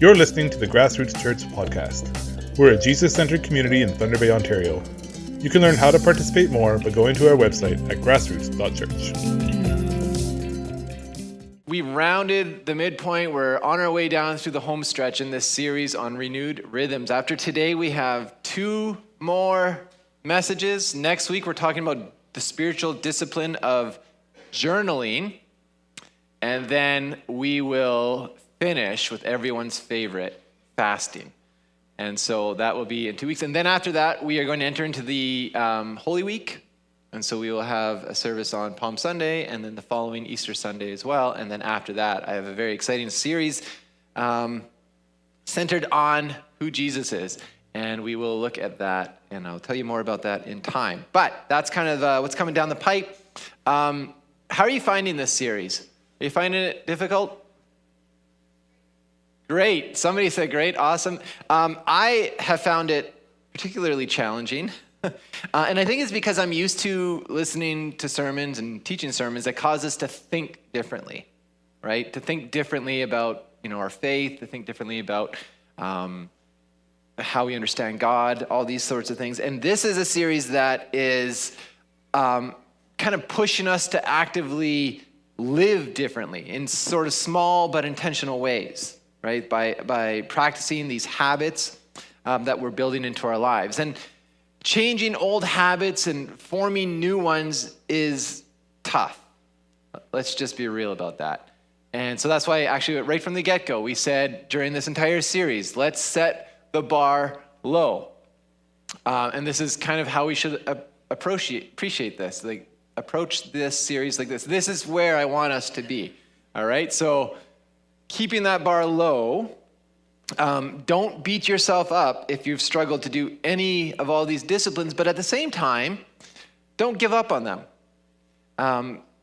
You're listening to the Grassroots Church podcast. We're a Jesus-centered community in Thunder Bay, Ontario. You can learn how to participate more by going to our website at grassroots.church. We rounded the midpoint. We're on our way down through the home stretch in this series on renewed rhythms. After today, we have 2 more messages. Next week, we're talking about the spiritual discipline of journaling. And then we will finish with everyone's favorite, fasting. And so that will be in 2 weeks. And then after that, we are going to enter into the Holy Week. And so we will have a service on Palm Sunday and then the following Easter Sunday as well. And then after that, I have a very exciting series centered on who Jesus is. And we will look at that, and I'll tell you more about that in time. But that's kind of what's coming down the pipe. How are you finding this series? Are you finding it difficult? Great. Somebody said great. Awesome. I have found it particularly challenging. And I think it's because I'm used to listening to sermons and teaching sermons that cause us to think differently, right? To think differently about, our faith, to think differently about how we understand God, all these sorts of things. And this is a series that is kind of pushing us to actively live differently in sort of small but intentional ways, right? By practicing these habits that we're building into our lives. And changing old habits and forming new ones is tough. Let's just be real about that. And so that's why actually right from the get-go, we said during this entire series, let's set the bar low. And this is kind of how we should appreciate this, like approach this series like this. This is where I want us to be, all right? So keeping that bar low. Don't beat yourself up if you've struggled to do any of all these disciplines, but at the same time, don't give up on them.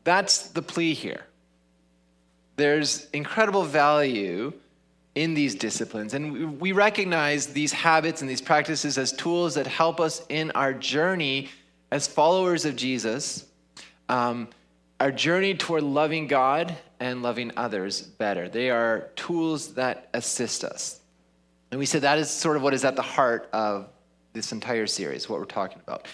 That's the plea here. There's incredible value in these disciplines, and we recognize these habits and these practices as tools that help us in our journey as followers of Jesus, our journey toward loving God and loving others better. They are tools that assist us. And we said that is sort of what is at the heart of this entire series, what we're talking about.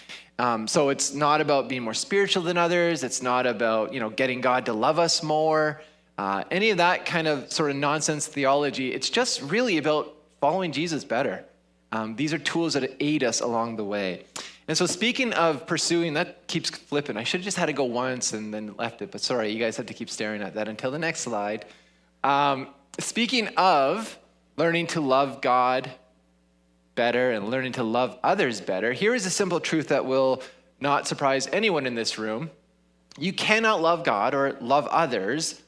So it's not about being more spiritual than others. It's not about, getting God to love us more. Any of that kind of sort of nonsense theology. It's just really about following Jesus better. These are tools that aid us along the way. And so speaking of pursuing, that keeps flipping. I should have just had to go once and then left it, but sorry, you guys have to keep staring at that until the next slide. Speaking of learning to love God better and learning to love others better, here is a simple truth that will not surprise anyone in this room. You cannot love God or love others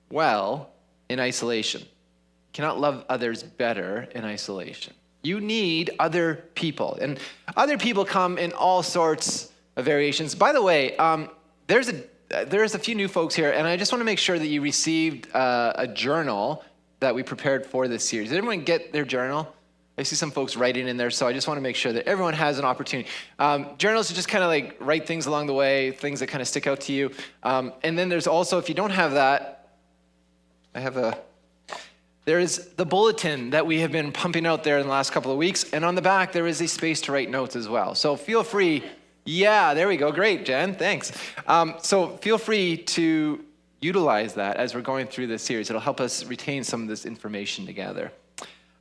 well in isolation. You cannot love others better in isolation. You need other people. And other people come in all sorts of variations. By the way, there's a few new folks here, and I just want to make sure that you received a journal that we prepared for this series. Did everyone get their journal? I see some folks writing in there, so I just want to make sure that everyone has an opportunity. Journals are just kind of like write things along the way, things that kind of stick out to you. And then there's also, if you don't have that, there is the bulletin that we have been pumping out there in the last couple of weeks, and on the back there is a space to write notes as well. So feel free. Yeah, there we go. Great, Jen. Thanks. So feel free to utilize that as we're going through this series. It'll help us retain some of this information together.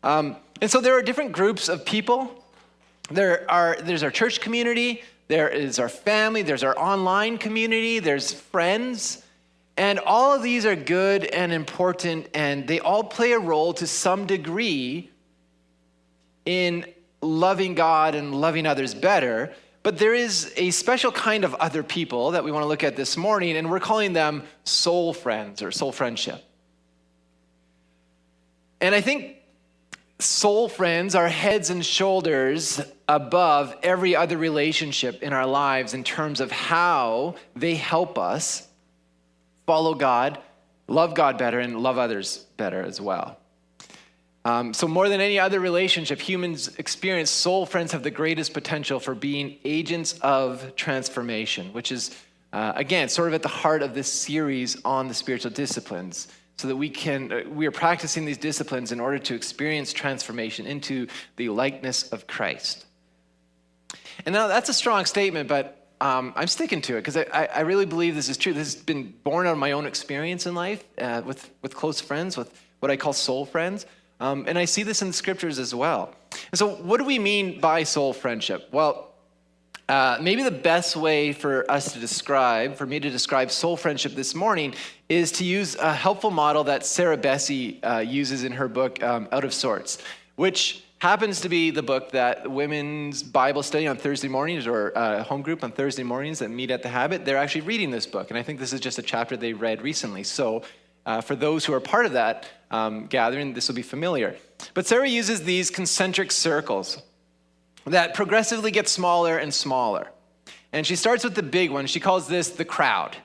And so there are different groups of people. There's our church community. There is our family. There's our online community. There's friends. And all of these are good and important, and they all play a role to some degree in loving God and loving others better. But there is a special kind of other people that we want to look at this morning, and we're calling them soul friends or soul friendship. And I think soul friends are heads and shoulders above every other relationship in our lives in terms of how they help us follow God, love God better, and love others better as well. So more than any other relationship, humans experience soul friends have the greatest potential for being agents of transformation, which is Again, sort of at the heart of this series on the spiritual disciplines, so that we are practicing these disciplines in order to experience transformation into the likeness of Christ. And now that's a strong statement, but I'm sticking to it because I really believe this is true. This has been born out of my own experience in life with close friends, with what I call soul friends. And I see this in the scriptures as well. And so what do we mean by soul friendship? Well, maybe the best way for me to describe soul friendship this morning is to use a helpful model that Sarah Bessey uses in her book, Out of Sorts, which happens to be the book that women's Bible study on Thursday mornings, or home group on Thursday mornings that meet at the Habit, they're actually reading this book. And I think this is just a chapter they read recently. So for those who are part of that gathering, this will be familiar. But Sarah uses these concentric circles that progressively get smaller and smaller. And she starts with the big one. She calls this the crowd.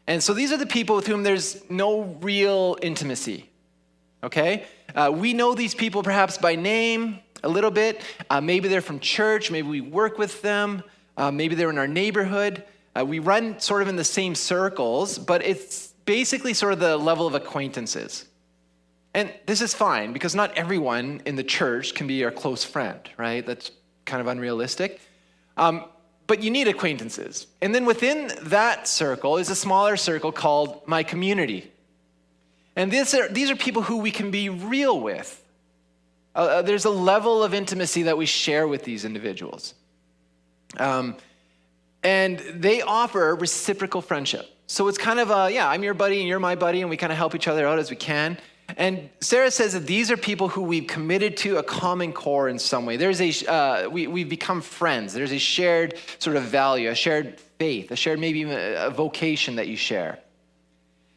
And so these are the people with whom there's no real intimacy, okay? We know these people perhaps by name a little bit. Maybe they're from church. Maybe we work with them. Maybe they're in our neighborhood. We run sort of in the same circles, but it's basically sort of the level of acquaintances. And this is fine because not everyone in the church can be your close friend, right? That's kind of unrealistic. But you need acquaintances. And then within that circle is a smaller circle called my community. And these are people who we can be real with. There's a level of intimacy that we share with these individuals. And they offer reciprocal friendship. So it's kind of I'm your buddy and you're my buddy, and we kind of help each other out as we can. And Sarah says that these are people who we've committed to a common core in some way. We've become friends. There's a shared sort of value, a shared faith, a shared maybe even a vocation that you share.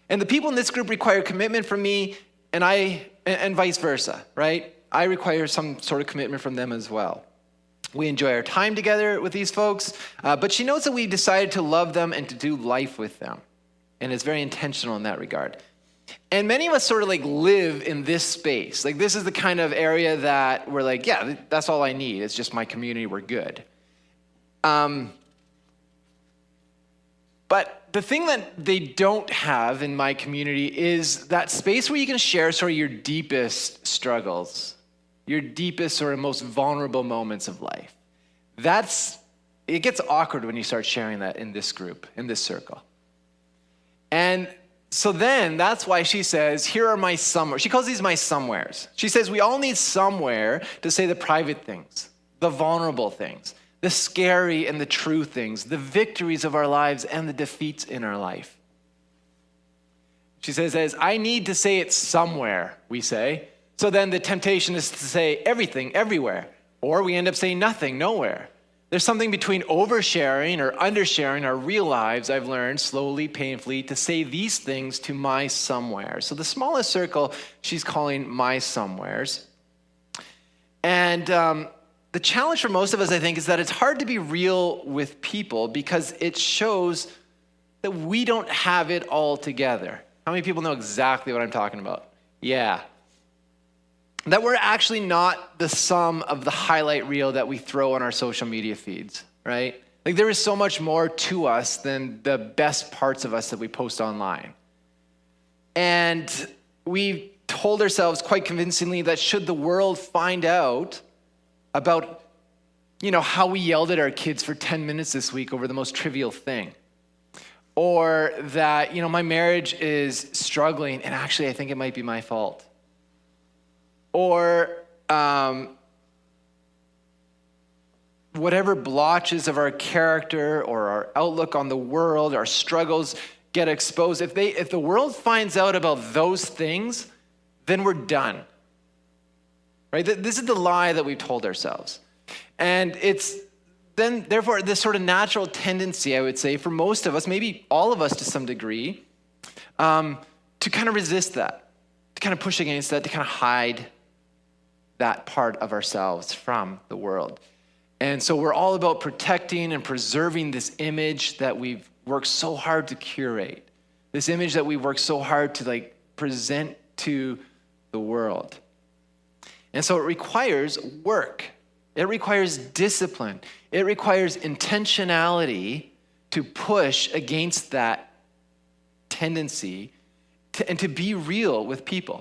And the people in this group require commitment from me, and vice versa, right? I require some sort of commitment from them as well. We enjoy our time together with these folks, but she knows that we decided to love them and to do life with them. And it's very intentional in that regard. And many of us sort of like live in this space. Like this is the kind of area that we're like, yeah, that's all I need. It's just my community. We're good. But the thing that they don't have in my community is that space where you can share sort of your deepest struggles, your deepest sort of most vulnerable moments of life. It gets awkward when you start sharing that in this group, in this circle. And so then that's why she says, here are my somewhere. She calls these my somewheres. She says we all need somewhere to say the private things, the vulnerable things, the scary and the true things, the victories of our lives and the defeats in our life. She says, as I need to say it somewhere, we say. So then the temptation is to say everything, everywhere. Or we end up saying nothing, nowhere. There's something between oversharing or undersharing our real lives, I've learned slowly, painfully, to say these things to my somewhere. So the smallest circle she's calling my somewheres. And the challenge for most of us, I think, is that it's hard to be real with people because it shows that we don't have it all together. How many people know exactly what I'm talking about? Yeah. That we're actually not the sum of the highlight reel that we throw on our social media feeds, right? Like there is so much more to us than the best parts of us that we post online. And we've told ourselves quite convincingly that should the world find out about, how we yelled at our kids for 10 minutes this week over the most trivial thing, or that, my marriage is struggling and actually I think it might be my fault. Or whatever blotches of our character or our outlook on the world, our struggles get exposed. If the world finds out about those things, then we're done. Right? This is the lie that we've told ourselves. And it's then, therefore, this sort of natural tendency, I would say, for most of us, maybe all of us to some degree, to kind of resist that, to kind of push against that, to kind of hide that part of ourselves from the world. And so we're all about protecting and preserving this image that we've worked so hard to curate, this image that we've worked so hard to present to the world. And so it requires work. It requires discipline. It requires intentionality to push against that tendency and to be real with people.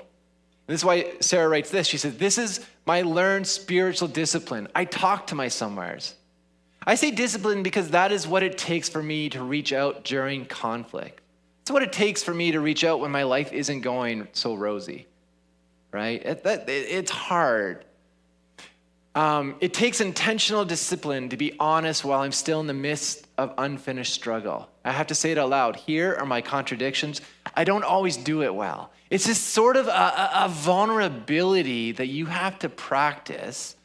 And this is why Sarah writes this. She says, this is my learned spiritual discipline. I talk to my somewheres. I say discipline because that is what it takes for me to reach out during conflict. It's what it takes for me to reach out when my life isn't going so rosy, right? It's hard. It takes intentional discipline to be honest while I'm still in the midst of unfinished struggle. I have to say it out loud. Here are my contradictions. I don't always do it well. It's just sort of a vulnerability that you have to practice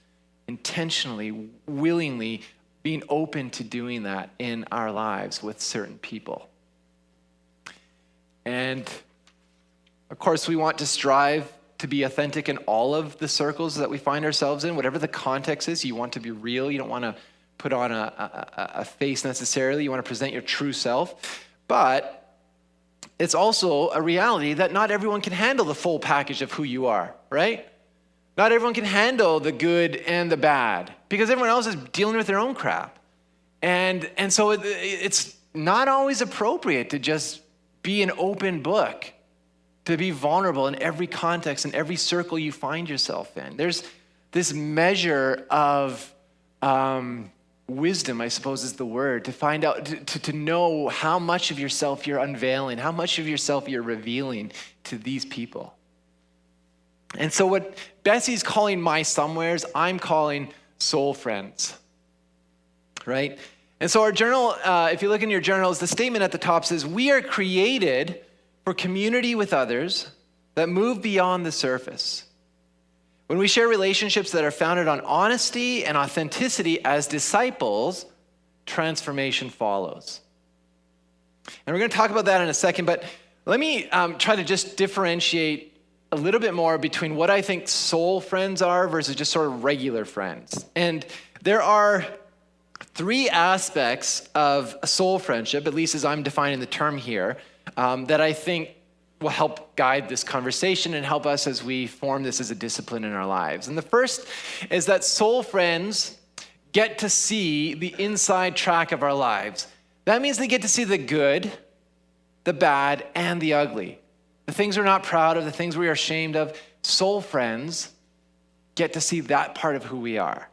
intentionally, willingly, being open to doing that in our lives with certain people. And of course, we want to strive to be authentic in all of the circles that we find ourselves in, whatever the context is. You want to be real. You don't want to put on a face necessarily. You want to present your true self. But it's also a reality that not everyone can handle the full package of who you are, right? Not everyone can handle the good and the bad because everyone else is dealing with their own crap. And so it's not always appropriate to just be an open book, to be vulnerable in every context, in every circle you find yourself in. There's this measure of wisdom, I suppose is the word, to find out, to know how much of yourself you're unveiling, how much of yourself you're revealing to these people. And so what Bessie's calling my somewheres, I'm calling soul friends, right? And so our journal, if you look in your journals, the statement at the top says, we are created for community with others that move beyond the surface. When we share relationships that are founded on honesty and authenticity as disciples, transformation follows. And we're going to talk about that in a second, but let me try to just differentiate a little bit more between what I think soul friends are versus just sort of regular friends. And there are three aspects of a soul friendship, at least as I'm defining the term here, that I think will help guide this conversation and help us as we form this as a discipline in our lives. And the first is that soul friends get to see the inside track of our lives. That means they get to see the good, the bad, and the ugly. The things we're not proud of, the things we are ashamed of. Soul friends get to see that part of who we are.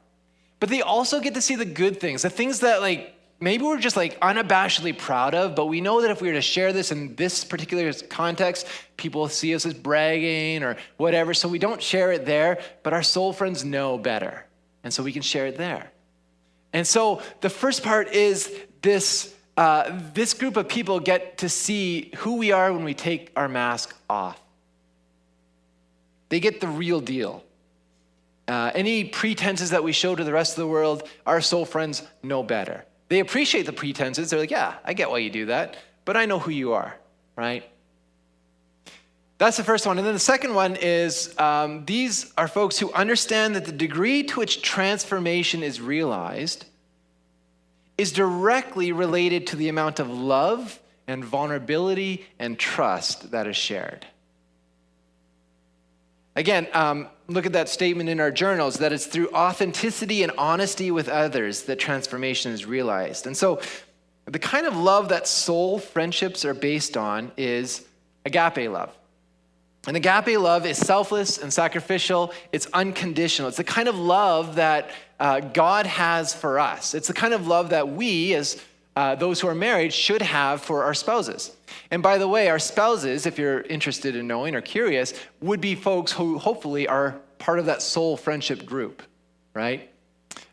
But they also get to see the good things, the things that maybe we're just unabashedly proud of, but we know that if we were to share this in this particular context, people see us as bragging or whatever, so we don't share it there, but our soul friends know better, and so we can share it there. And so the first part is this group of people get to see who we are when we take our mask off. They get the real deal. Any pretenses that we show to the rest of the world, our soul friends know better. They appreciate the pretenses. They're like, yeah, I get why you do that, but I know who you are, right? That's the first one. And then the second one is these are folks who understand that the degree to which transformation is realized is directly related to the amount of love and vulnerability and trust that is shared. Again, look at that statement in our journals, that it's through authenticity and honesty with others that transformation is realized. And so the kind of love that soul friendships are based on is agape love. And agape love is selfless and sacrificial. It's unconditional. It's the kind of love that God has for us. It's the kind of love that we, as those who are married, should have for our spouses. And by the way, our spouses, if you're interested in knowing or curious, would be folks who hopefully are part of that soul friendship group, right?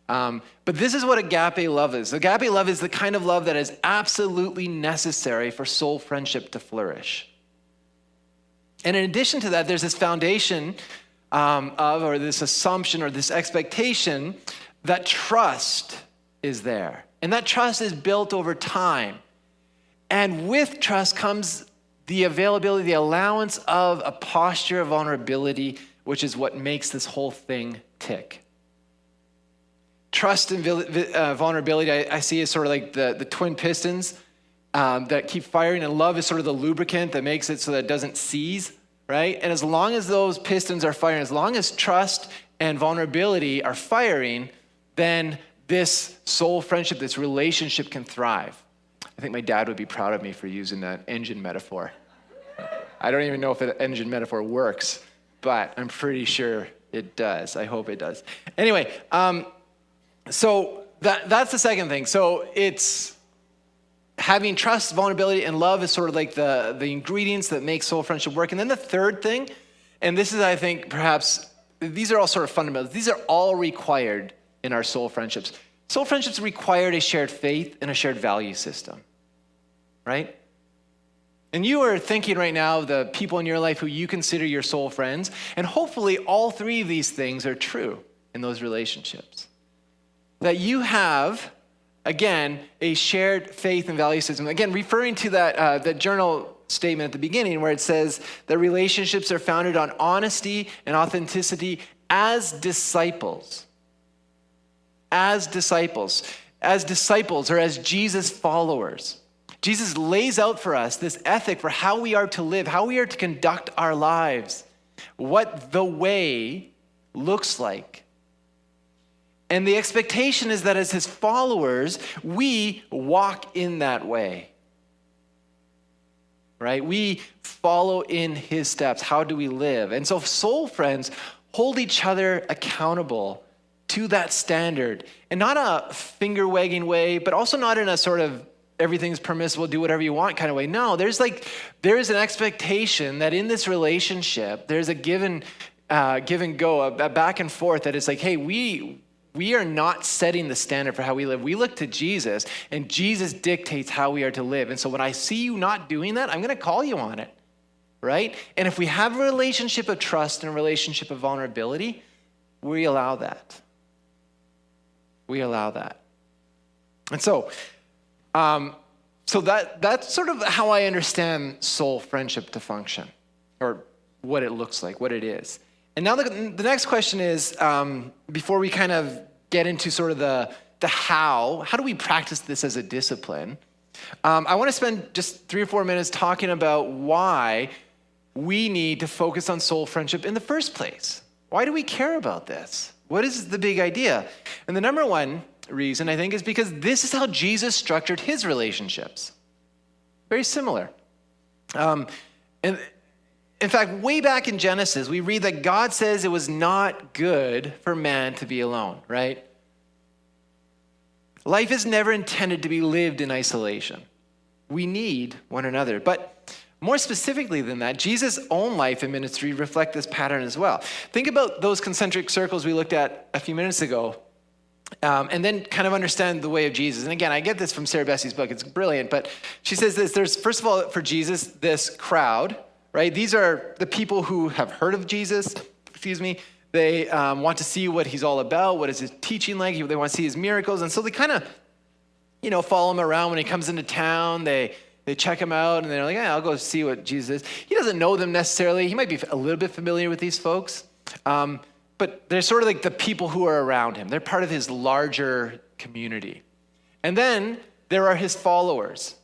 But this is what agape love is. Agape love is the kind of love that is absolutely necessary for soul friendship to flourish. And in addition to that, there's this foundation or this assumption or this expectation that trust is there. And that trust is built over time. And with trust comes the availability, the allowance of a posture of vulnerability, which is what makes this whole thing tick. Trust and vulnerability, I see as sort of like the twin pistons that keep firing, and love is sort of the lubricant that makes it so that it doesn't seize, right? And as long as those pistons are firing, as long as trust and vulnerability are firing, then this soul friendship, this relationship can thrive. I think my dad would be proud of me for using that engine metaphor. I don't even know if an engine metaphor works, but I'm pretty sure it does. I hope it does. Anyway, so that's the second thing. So it's having trust, vulnerability, and love is sort of like the ingredients that make soul friendship work. And then the third thing, and this is, I think, perhaps, these are all sort of fundamentals. These are all required in our soul friendships. Soul friendships required a shared faith and a shared value system, right? And you are thinking right now of the people in your life who you consider your soul friends, and hopefully all three of these things are true in those relationships. That you have, again, a shared faith and value system. Again, referring to that journal statement at the beginning where it says that relationships are founded on honesty and authenticity as disciples. As disciples. As disciples or as Jesus followers. Jesus lays out for us this ethic for how we are to live, how we are to conduct our lives, what the way looks like. And the expectation is that as his followers, we walk in that way. Right? We follow in his steps. How do we live? And so soul friends hold each other accountable to that standard. And not a finger-wagging way, but also not in a sort of everything's permissible, do whatever you want kind of way. No, there is an expectation that in this relationship, there's a give and go, a back and forth that is like, hey, we are not setting the standard for how we live. We look to Jesus, and Jesus dictates how we are to live. And so when I see you not doing that, I'm going to call you on it, right? And if we have a relationship of trust and a relationship of vulnerability, we allow that. We allow that. And so that's sort of how I understand soul friendship to function, or what it looks like, what it is. And now the next question is, before we kind of get into sort of the how do we practice this as a discipline? I want to spend just 3 or 4 minutes talking about why we need to focus on soul friendship in the first place. Why do we care about this? What is the big idea? And the number one reason, I think, is because this is how Jesus structured his relationships. Very similar. And in fact, way back in Genesis, we read that God says it was not good for man to be alone, right? Life is never intended to be lived in isolation. We need one another. But more specifically than that, Jesus' own life and ministry reflect this pattern as well. Think about those concentric circles we looked at a few minutes ago. And then kind of understand the way of Jesus. And again, I get this from Sarah Bessie's book. It's brilliant. But she says this, there's, first of all, for Jesus, this crowd, right? These are the people who have heard of Jesus, They want to see what he's all about. What is his teaching like? They want to see his miracles. And so they kind of, follow him around when he comes into town. They check him out, and they're like, yeah, I'll go see what Jesus is. He doesn't know them necessarily. He might be a little bit familiar with these folks. But they're sort of like the people who are around him. They're part of his larger community. And then there are his followers,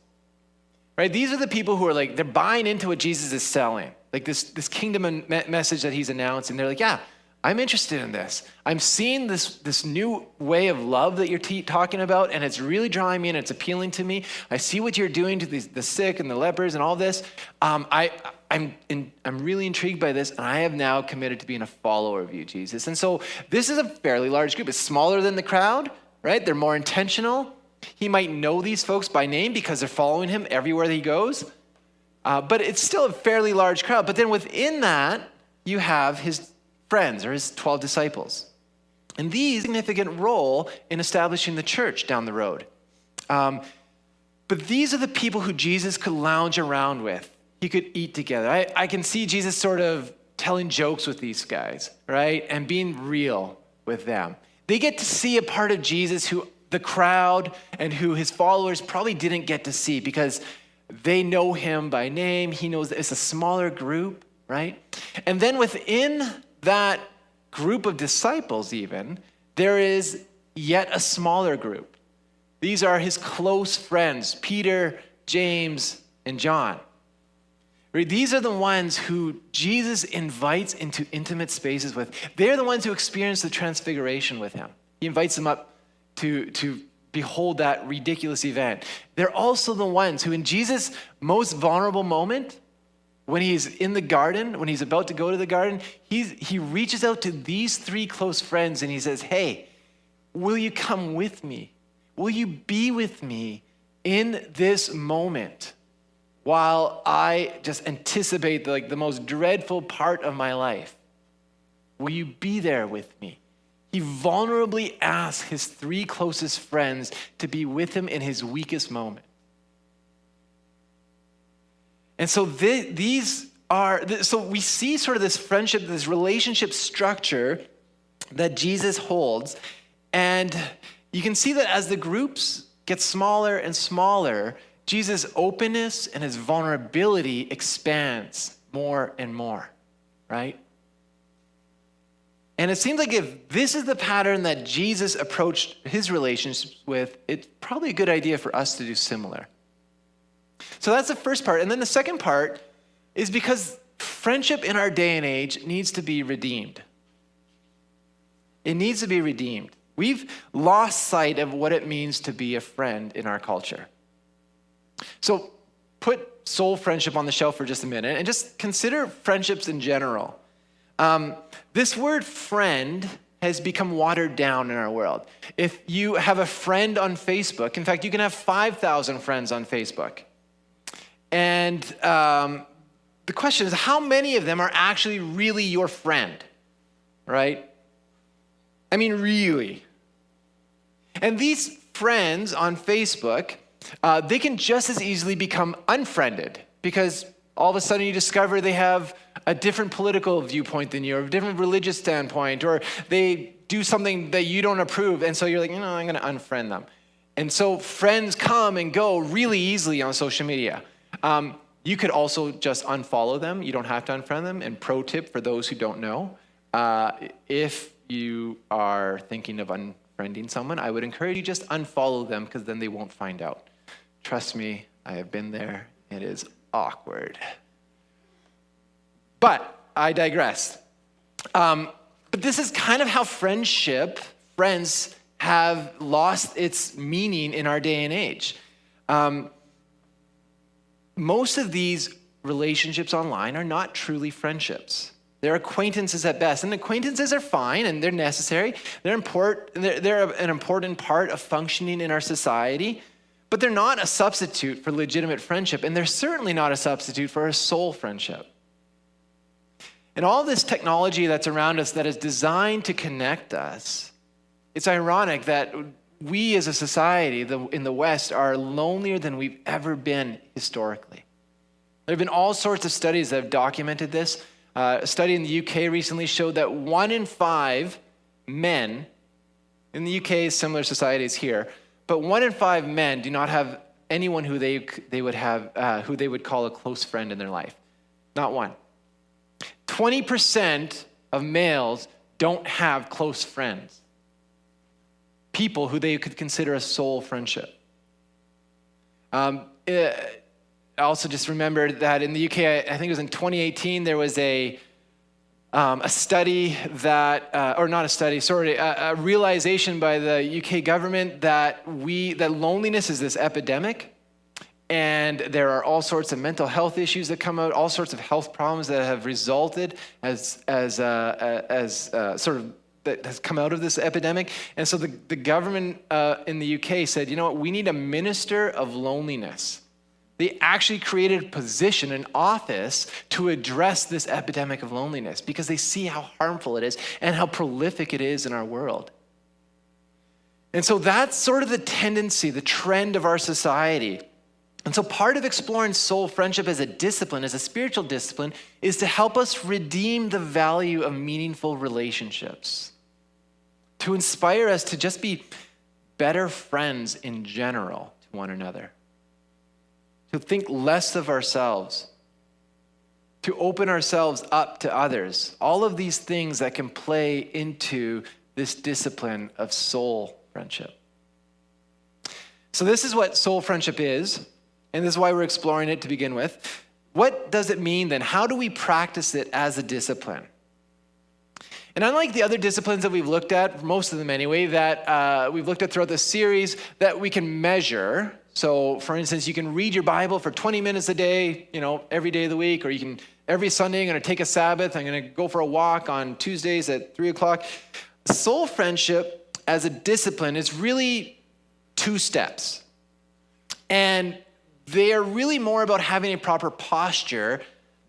right? These are the people who are like, they're buying into what Jesus is selling, like this kingdom message that he's announcing. They're like, yeah, I'm interested in this. I'm seeing this new way of love that you're talking about, and it's really drawing me in. It's appealing to me. I see what you're doing to the sick and the lepers and all this. I'm really intrigued by this, and I have now committed to being a follower of you, Jesus. And so this is a fairly large group. It's smaller than the crowd, right? They're more intentional. He might know these folks by name because they're following him everywhere that he goes. But it's still a fairly large crowd. But then within that, you have his friends or his 12 disciples. And these significant role in establishing the church down the road. But these are the people who Jesus could lounge around with. He could eat together. I can see Jesus sort of telling jokes with these guys, right? And being real with them. They get to see a part of Jesus who the crowd and who his followers probably didn't get to see because they know him by name. He knows that it's a smaller group, right? And then within that group of disciples even, there is yet a smaller group. These are his close friends, Peter, James, and John. These are the ones who Jesus invites into intimate spaces with. They're the ones who experience the transfiguration with him. He invites them up to behold that ridiculous event. They're also the ones who in Jesus' most vulnerable moment, when he's in the garden, when he's about to go to the garden, he reaches out to these three close friends and he says, hey, will you come with me? Will you be with me in this moment while I just anticipate the most dreadful part of my life? Will you be there with me? He vulnerably asks his three closest friends to be with him in his weakest moment. And so so we see sort of this friendship, this relationship structure that Jesus holds. And you can see that as the groups get smaller and smaller, Jesus' openness and his vulnerability expands more and more, right? And it seems like if this is the pattern that Jesus approached his relationships with, it's probably a good idea for us to do similar. So that's the first part. And then the second part is because friendship in our day and age needs to be redeemed. It needs to be redeemed. We've lost sight of what it means to be a friend in our culture. So put soul friendship on the shelf for just a minute and just consider friendships in general. This word friend has become watered down in our world. If you have a friend on Facebook, in fact, you can have 5,000 friends on Facebook. And the question is, how many of them are actually really your friend, right? I mean, really. And these friends on Facebook, they can just as easily become unfriended because all of a sudden you discover they have a different political viewpoint than you, or a different religious standpoint, or they do something that you don't approve. And so you're like, I'm going to unfriend them. And so friends come and go really easily on social media. You could also just unfollow them. You don't have to unfriend them. And pro tip for those who don't know, if you are thinking of unfriending someone, I would encourage you just unfollow them because then they won't find out. Trust me, I have been there. It is awkward. But I digress. But this is kind of how friends have lost its meaning in our day and age. Most of these relationships online are not truly friendships. They're acquaintances at best. And acquaintances are fine and they're necessary. They're important. They're an important part of functioning in our society. But they're not a substitute for legitimate friendship. And they're certainly not a substitute for a soul friendship. And all this technology that's around us that is designed to connect us, it's ironic that we as a society in the West are lonelier than we've ever been historically. There have been all sorts of studies that have documented this. A study in the UK recently showed that 1 in 5 men, in the UK, similar societies here, but 1 in 5 men do not have anyone who they would call a close friend in their life. Not one. 20% of males don't have close friends. People who they could consider a soul friendship. I also just remembered that in the UK, I think it was in 2018, there was a study that, a realization by the UK government that loneliness is this epidemic. And there are all sorts of mental health issues that come out, all sorts of health problems that have resulted that has come out of this epidemic. And so the government in the UK said, you know what, we need a minister of loneliness. They actually created a position, an office, to address this epidemic of loneliness because they see how harmful it is and how prolific it is in our world. And so that's sort of the tendency, the trend of our society. And so part of exploring soul friendship as a discipline, as a spiritual discipline, is to help us redeem the value of meaningful relationships, to inspire us to just be better friends in general to one another, to think less of ourselves, to open ourselves up to others. All of these things that can play into this discipline of soul friendship. So this is what soul friendship is. And this is why we're exploring it to begin with. What does it mean then? How do we practice it as a discipline? And unlike the other disciplines that we've looked at, most of them anyway, that we've looked at throughout this series that we can measure. So for instance, you can read your Bible for 20 minutes a day, every day of the week, or you can, every Sunday, I'm going to take a Sabbath. I'm going to go for a walk on Tuesdays at 3:00. Soul friendship as a discipline is really 2 steps. And they are really more about having a proper posture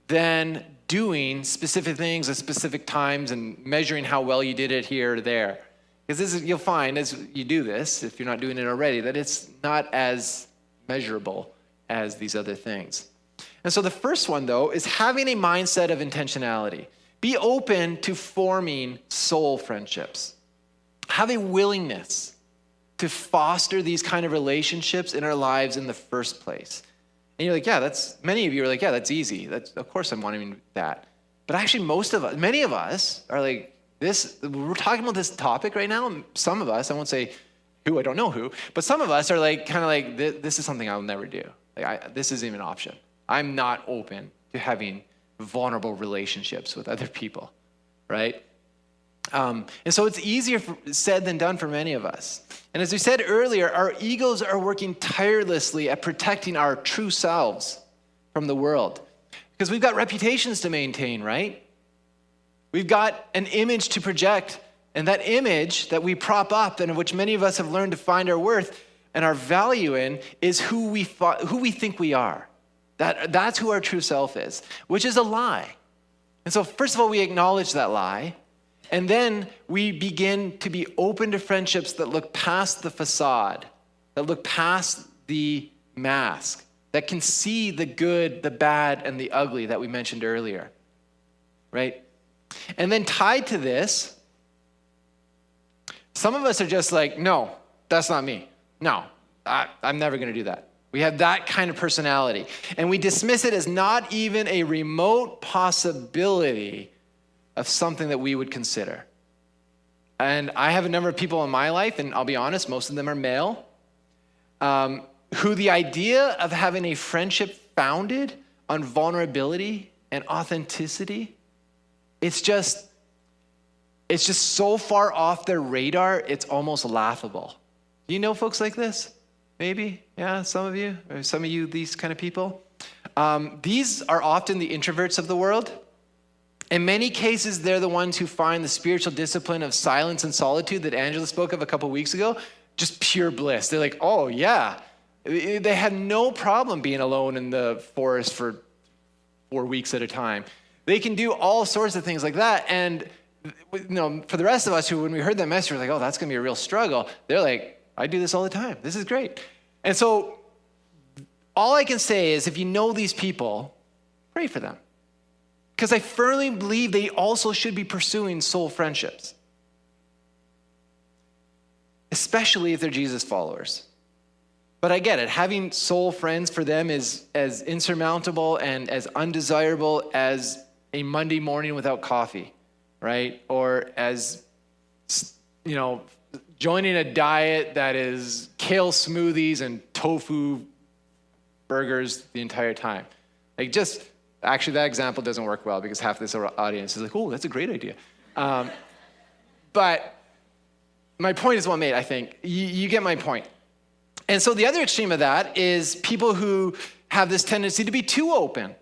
than doing specific things at specific times and measuring how well you did it here or there. Because you'll find as you do this, if you're not doing it already, that it's not as measurable as these other things. And so the first one, though, is having a mindset of intentionality. Be open to forming soul friendships. Have a willingness to foster these kind of relationships in our lives in the first place. And you're like, many of you are like, yeah, that's easy. Of course I'm wanting that. But actually many of us are like, we're talking about this topic right now. And some of us, I won't say who, I don't know who, but some of us are like, kind of like, this is something I'll never do. This isn't even an option. I'm not open to having vulnerable relationships with other people, right? And so it's easier said than done for many of us. And as we said earlier, our egos are working tirelessly at protecting our true selves from the world. Because we've got reputations to maintain, right? We've got an image to project. And that image that we prop up and in which many of us have learned to find our worth and our value in is who we think we are. That's who our true self is, which is a lie. And so first of all, we acknowledge that lie. And then we begin to be open to friendships that look past the facade, that look past the mask, that can see the good, the bad, and the ugly that we mentioned earlier, right? And then tied to this, some of us are just like, no, that's not me. No, I'm never going to do that. We have that kind of personality. And we dismiss it as not even a remote possibility of something that we would consider. And I have a number of people in my life, and I'll be honest, most of them are male, who the idea of having a friendship founded on vulnerability and authenticity, it's just so far off their radar, it's almost laughable. Do you know folks like this? Maybe, yeah, some of you, these kind of people. These are often the introverts of the world. In many cases, they're the ones who find the spiritual discipline of silence and solitude that Angela spoke of a couple weeks ago, just pure bliss. They're like, oh yeah. They had no problem being alone in the forest for 4 weeks at a time. They can do all sorts of things like that. And for the rest of us who, when we heard that message, we're like, oh, that's going to be a real struggle. They're like, I do this all the time. This is great. And so all I can say is if you know these people, pray for them. Because I firmly believe they also should be pursuing soul friendships, especially if they're Jesus followers. But I get it. Having soul friends for them is as insurmountable and as undesirable as a Monday morning without coffee, right? Or as, joining a diet that is kale smoothies and tofu burgers the entire time. Actually, that example doesn't work well because half this audience is like, oh, that's a great idea. But my point is well made, I think. You get my point. And so the other extreme of that is people who have this tendency to be too open,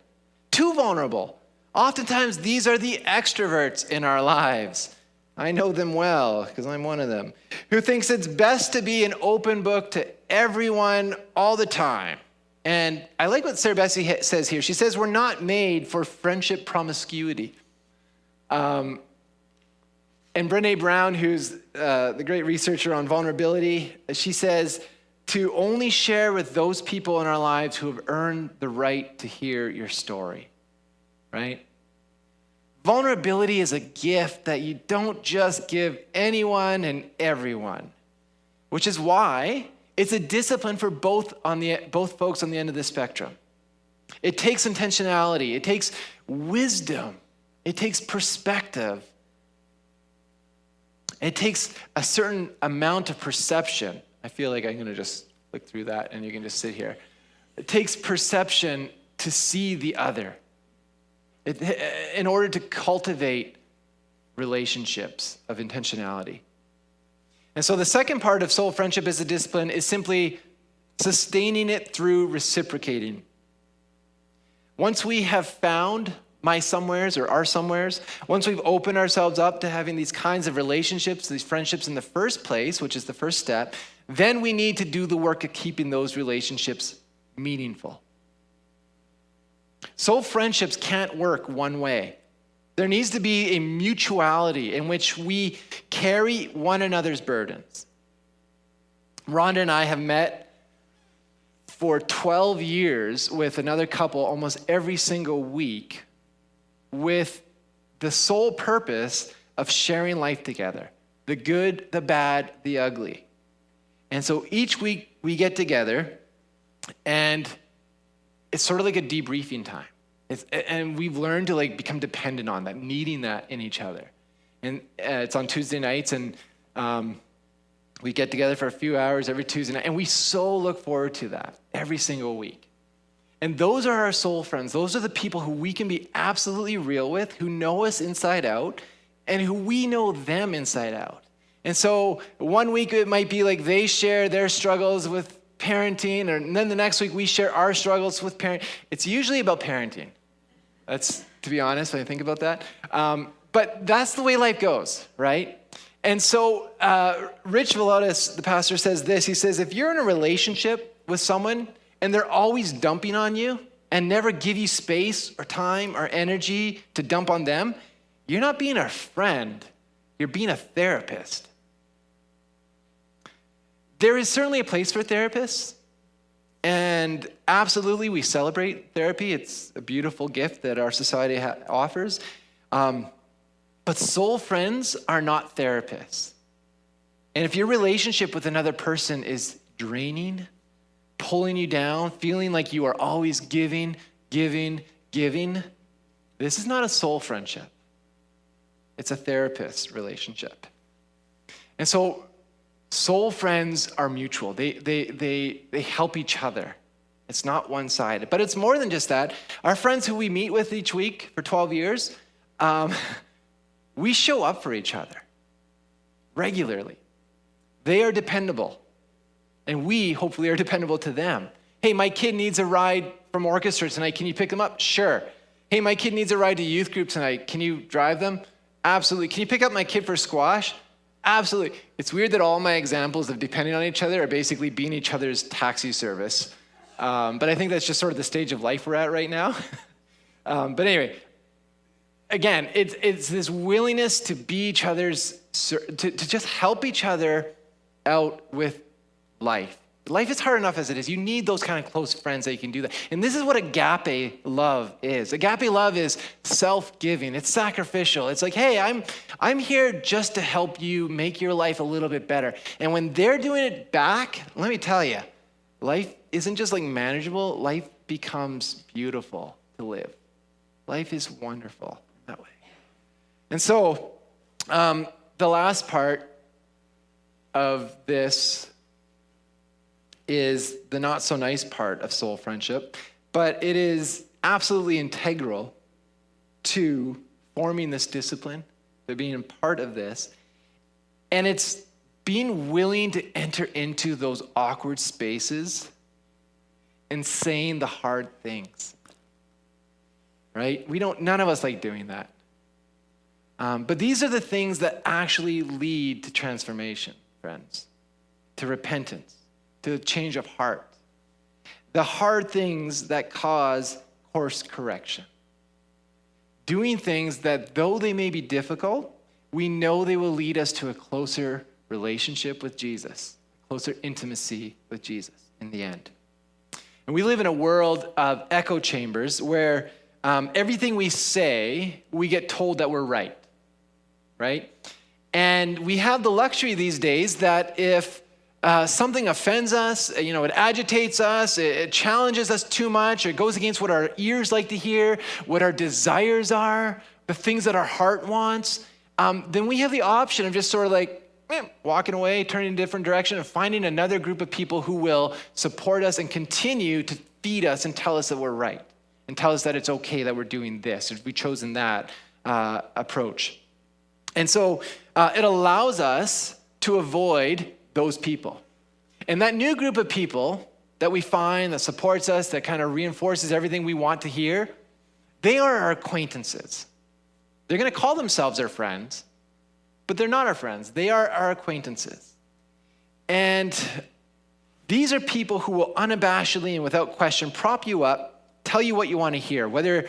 too vulnerable. Oftentimes, these are the extroverts in our lives. I know them well because I'm one of them, who thinks it's best to be an open book to everyone all the time. And I like what Sarah Bessie says here. She says we're not made for friendship promiscuity. And Brené Brown, who's the great researcher on vulnerability, she says to only share with those people in our lives who have earned the right to hear your story, right? Vulnerability is a gift that you don't just give anyone and everyone, which is why it's a discipline for both folks on the end of the spectrum. It takes intentionality. It takes wisdom. It takes perspective. It takes a certain amount of perception. I feel like I'm going to just click through that and you can just sit here. It takes perception to see the other in order to cultivate relationships of intentionality. And so the second part of soul friendship as a discipline is simply sustaining it through reciprocating. Once we have found my somewheres or our somewheres, once we've opened ourselves up to having these kinds of relationships, these friendships in the first place, which is the first step, then we need to do the work of keeping those relationships meaningful. Soul friendships can't work one way. There needs to be a mutuality in which we carry one another's burdens. Rhonda and I have met for 12 years with another couple almost every single week with the sole purpose of sharing life together, the good, the bad, the ugly. And so each week we get together and it's sort of like a debriefing time. And we've learned to become dependent on that, needing that in each other. And it's on Tuesday nights, and we get together for a few hours every Tuesday night, and we so look forward to that every single week. And those are our soul friends. Those are the people who we can be absolutely real with, who know us inside out, and who we know them inside out. And so one week it might be like they share their struggles with parenting, and then the next week we share our struggles with parenting. It's usually about parenting. That's, to be honest, when I think about that. But that's the way life goes, right? And so Rich Velotis, the pastor, says this. He says, if you're in a relationship with someone and they're always dumping on you and never give you space or time or energy to dump on them, you're not being a friend. You're being a therapist. There is certainly a place for therapists. And absolutely, we celebrate therapy. It's a beautiful gift that our society offers. But soul friends are not therapists. And if your relationship with another person is draining, pulling you down, feeling like you are always giving, this is not a soul friendship. It's a therapist relationship. And so soul friends are mutual. They help each other. It's not one-sided. But it's more than just that. Our friends who we meet with each week for 12 years, we show up for each other regularly. They are dependable. And we, hopefully, are dependable to them. Hey, my kid needs a ride from orchestra tonight. Can you pick them up? Sure. Hey, my kid needs a ride to youth group tonight. Can you drive them? Absolutely. Can you pick up my kid for squash? Absolutely. It's weird that all my examples of depending on each other are basically being each other's taxi service. But I think that's just sort of the stage of life we're at right now. But anyway, again, it's this willingness to be each other's, to just help each other out with life. Life is hard enough as it is. You need those kind of close friends that you can do that. And this is what agape love is. Agape love is self-giving. It's sacrificial. It's like, hey, I'm here just to help you make your life a little bit better. And when they're doing it back, let me tell you, life isn't just like manageable. Life becomes beautiful to live. Life is wonderful that way. And so the last part of this is the not so nice part of soul friendship, but it is absolutely integral to forming this discipline, to being a part of this. And it's being willing to enter into those awkward spaces and saying the hard things, right? None of us like doing that. But these are the things that actually lead to transformation, friends, to repentance, to a change of heart. The hard things that cause course correction. Doing things that, though they may be difficult, we know they will lead us to a closer relationship with Jesus, closer intimacy with Jesus in the end. And we live in a world of echo chambers where everything we say, we get told that we're right? And we have the luxury these days that if something offends us, it agitates us, it challenges us too much, it goes against what our ears like to hear, what our desires are, the things that our heart wants, then we have the option of just sort of walking away, turning in a different direction, and finding another group of people who will support us and continue to feed us and tell us that we're right, and tell us that it's okay that we're doing this, if we've chosen that approach. And so it allows us to avoid those people. And that new group of people that we find, that supports us, that kind of reinforces everything we want to hear, they are our acquaintances. They're going to call themselves our friends, but they're not our friends. They are our acquaintances. And these are people who will unabashedly and without question prop you up, tell you what you want to hear, whether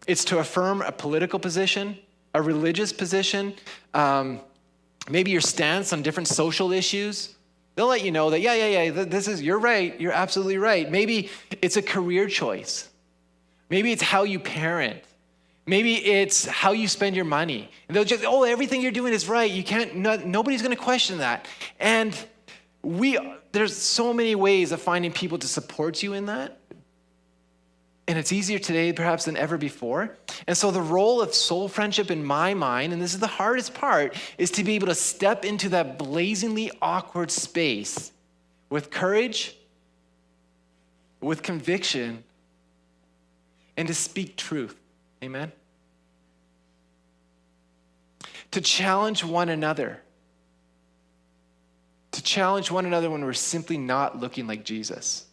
it's to affirm a political position, a religious position, maybe your stance on different social issues. They'll let you know that, you're right, you're absolutely right. Maybe it's a career choice. Maybe it's how you parent. Maybe it's how you spend your money. And they'll just, everything you're doing is right. Nobody's going to question that. And there's so many ways of finding people to support you in that. And it's easier today perhaps than ever before. And so the role of soul friendship in my mind, and this is the hardest part, is to be able to step into that blazingly awkward space with courage, with conviction, and to speak truth. Amen? To challenge one another. To challenge one another when we're simply not looking like Jesus.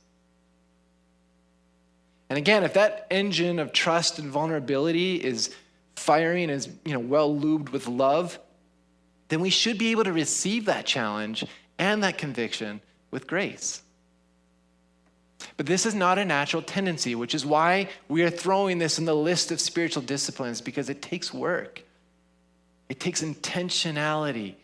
And again, if that engine of trust and vulnerability is firing, is well lubed with love, then we should be able to receive that challenge and that conviction with grace. But this is not a natural tendency, which is why we are throwing this in the list of spiritual disciplines, because it takes work. It takes intentionality.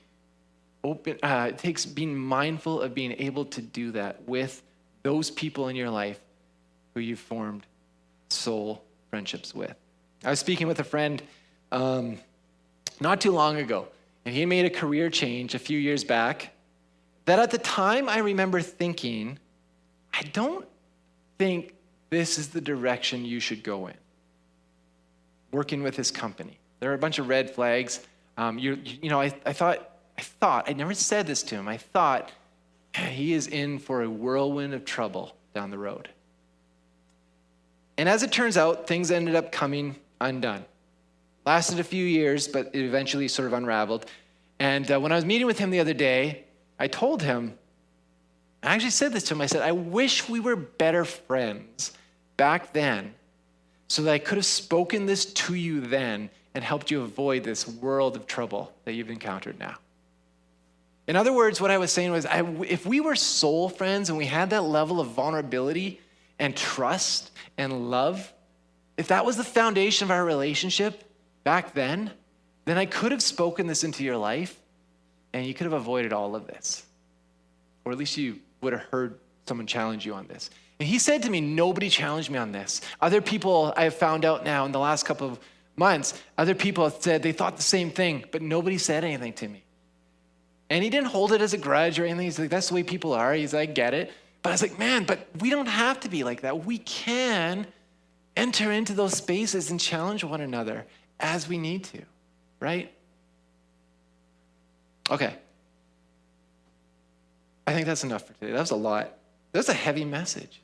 It takes being mindful of being able to do that with those people in your life who you've formed soul friendships with. I was speaking with a friend not too long ago, and he made a career change a few years back that at the time I remember thinking, I don't think this is the direction you should go in. Working with his company. There are a bunch of red flags. I thought, I never said this to him, I thought he is in for a whirlwind of trouble down the road. And as it turns out, things ended up coming undone. Lasted a few years, but it eventually sort of unraveled. And when I was meeting with him the other day, I told him, I actually said this to him, I said, I wish we were better friends back then so that I could have spoken this to you then and helped you avoid this world of trouble that you've encountered now. In other words, what I was saying was, if we were soul friends and we had that level of vulnerability and trust and love, if that was the foundation of our relationship back then I could have spoken this into your life and you could have avoided all of this. Or at least you would have heard someone challenge you on this. And he said to me, nobody challenged me on this. Other people I have found out now in the last couple of months, other people have said they thought the same thing, but nobody said anything to me. And he didn't hold it as a grudge or anything. He's like, that's the way people are. He's like, I get it. But I was like, man, but we don't have to be like that. We can enter into those spaces and challenge one another as we need to, right? Okay. I think that's enough for today. That was a lot. That was a heavy message.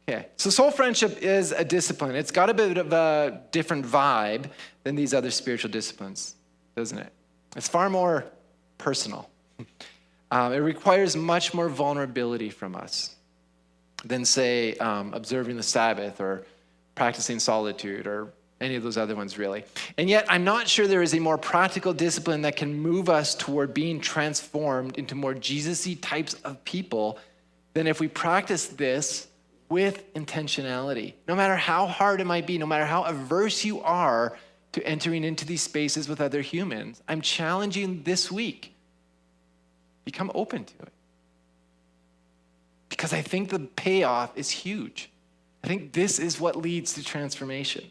Okay, so soul friendship is a discipline. It's got a bit of a different vibe than these other spiritual disciplines, doesn't it? It's far more personal. It requires much more vulnerability from us than, say, observing the Sabbath or practicing solitude or any of those other ones, really. And yet, I'm not sure there is a more practical discipline that can move us toward being transformed into more Jesus-y types of people than if we practice this with intentionality. No matter how hard it might be, no matter how averse you are to entering into these spaces with other humans, I'm challenging this week. Become open to it. Because I think the payoff is huge. I think this is what leads to transformation.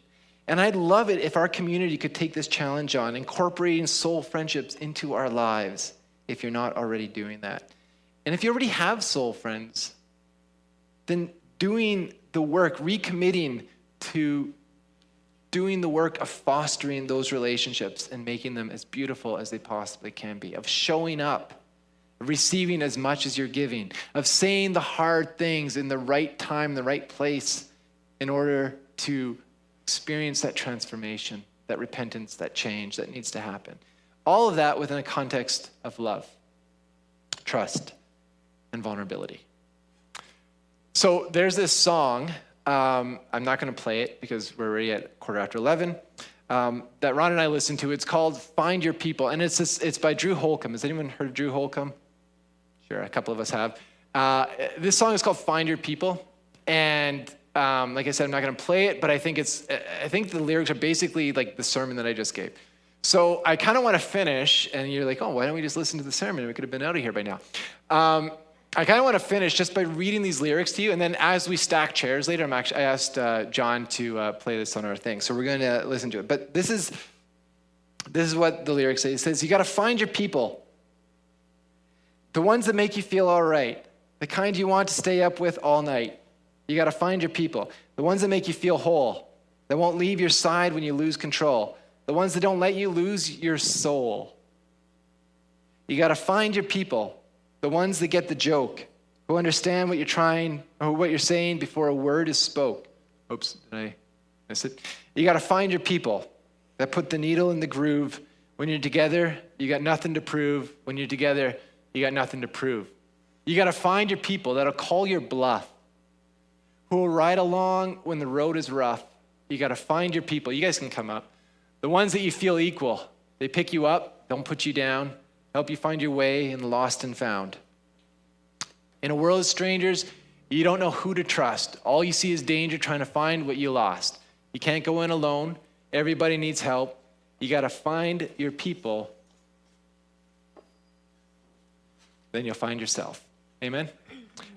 And I'd love it if our community could take this challenge on, incorporating soul friendships into our lives, if you're not already doing that. And if you already have soul friends, then doing the work, recommitting to doing the work of fostering those relationships and making them as beautiful as they possibly can be, of showing up, of receiving as much as you're giving, of saying the hard things in the right time, the right place, in order to experience that transformation, that repentance, that change that needs to happen. All of that within a context of love, trust, and vulnerability. So there's this song, I'm not going to play it because we're already at 11:15, that Ron and I listened to. It's called Find Your People, and it's by Drew Holcomb. Has anyone heard of Drew Holcomb? Sure, a couple of us have. This song is called Find Your People, and like I said, I'm not going to play it, but I think the lyrics are basically like the sermon that I just gave. So I kind of want to finish, and you're like, oh, why don't we just listen to the sermon? We could have been out of here by now. I kind of want to finish just by reading these lyrics to you, and then as we stack chairs later, I asked John to play this on our thing, so we're going to listen to it. But this is what the lyrics say. It says, you got to find your people, the ones that make you feel all right, the kind you want to stay up with all night. You got to find your people, the ones that make you feel whole, that won't leave your side when you lose control, the ones that don't let you lose your soul. You got to find your people, the ones that get the joke, who understand what you're trying or what you're saying before a word is spoke. Oops, did I miss it? You got to find your people that put the needle in the groove. When you're together, you got nothing to prove. When you're together, you got nothing to prove. You got to find your people that'll call your bluff, who will ride along when the road is rough. You got to find your people. You guys can come up. The ones that you feel equal. They pick you up, don't put you down, help you find your way in the lost and found. In a world of strangers, you don't know who to trust. All you see is danger trying to find what you lost. You can't go in alone. Everybody needs help. You got to find your people. Then you'll find yourself. Amen?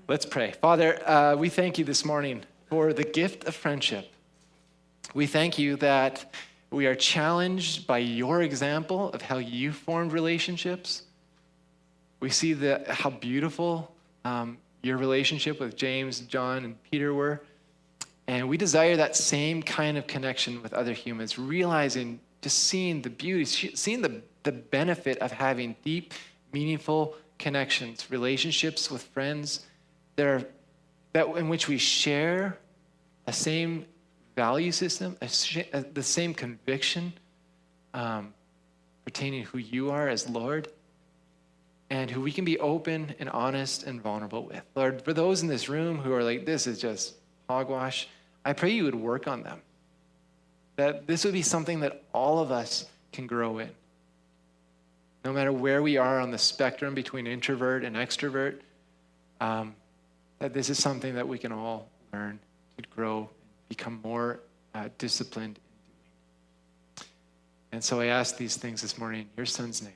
Let's pray. Father, we thank you this morning for the gift of friendship. We thank you that we are challenged by your example of how you formed relationships. We see how beautiful your relationship with James, John, and Peter were. And we desire that same kind of connection with other humans, realizing, just seeing the beauty, seeing the benefit of having deep, meaningful connections, relationships with friends that in which we share a same value system, the same conviction pertaining to who you are as Lord, and who we can be open and honest and vulnerable with. Lord, for those in this room who are like, this is just hogwash, I pray you would work on them, that this would be something that all of us can grow in. No matter where we are on the spectrum between introvert and extrovert, that this is something that we can all learn to grow, become more disciplined in doing. And so I ask these things this morning in your son's name.